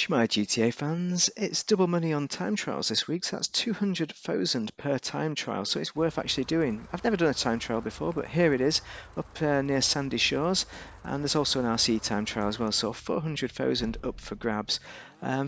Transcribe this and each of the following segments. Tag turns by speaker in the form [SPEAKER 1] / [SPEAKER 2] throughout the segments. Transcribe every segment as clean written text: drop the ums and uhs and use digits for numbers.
[SPEAKER 1] My GTA fans, it's double money on time trials this week, so that's 200,000 per time trial, so it's worth actually doing. I've never done a time trial before, but here it is, up near Sandy Shores, and there's also an RC time trial as well, so 400,000 up for grabs.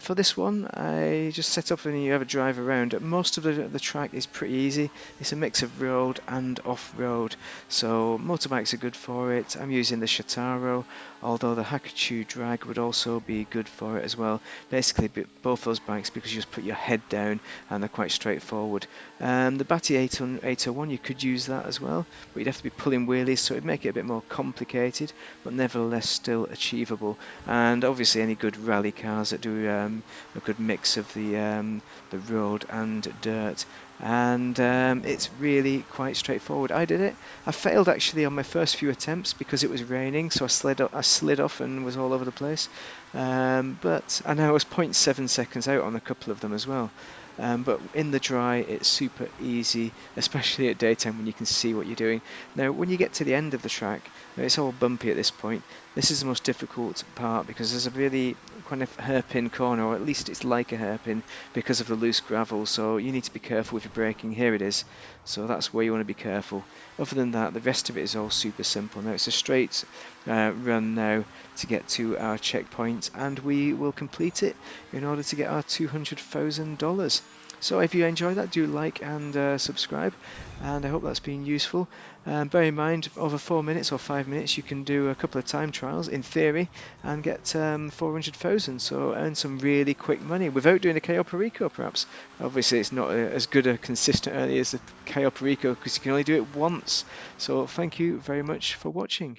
[SPEAKER 1] For this one, I just set up and you have a drive around. Most of the track is pretty easy. It's a mix of road and off-road, so motorbikes are good for it. I'm using the Shataro, although the Hakachu drag would also be good for it as well. Basically, both those bikes, because you just put your head down and they're quite straightforward. The Batty 801, you could use that as well, but you'd have to be pulling wheelies, so it'd make it a bit more complicated, but nevertheless still achievable. And obviously any good rally cars that do a good mix of the road and dirt. And it's really quite straightforward. I did it. I failed actually on my first few attempts because it was raining, so I slid off and was all over the place. But I know I was 0.7 seconds out on a couple of them as well. But in the dry, it's super easy, especially at daytime when you can see what you're doing. Now, when you get to the end of the track, it's all bumpy at this point. This is the most difficult part because there's a really kind of hairpin corner, or at least it's like a hairpin because of the loose gravel. So you need to be careful with your braking. Here it is. So that's where you want to be careful. Other than that, the rest of it is all super simple. Now it's a straight run now to get to our checkpoint, and we will complete it in order to get our $200,000. So if you enjoyed that, do like and subscribe, and I hope that's been useful. Bear in mind, over 4 minutes or 5 minutes, you can do a couple of time trials in theory and get 400,000. So earn some really quick money without doing a Cayo Perico, perhaps. Obviously, it's not as good a consistent earning as the Cayo Perico because you can only do it once. So thank you very much for watching.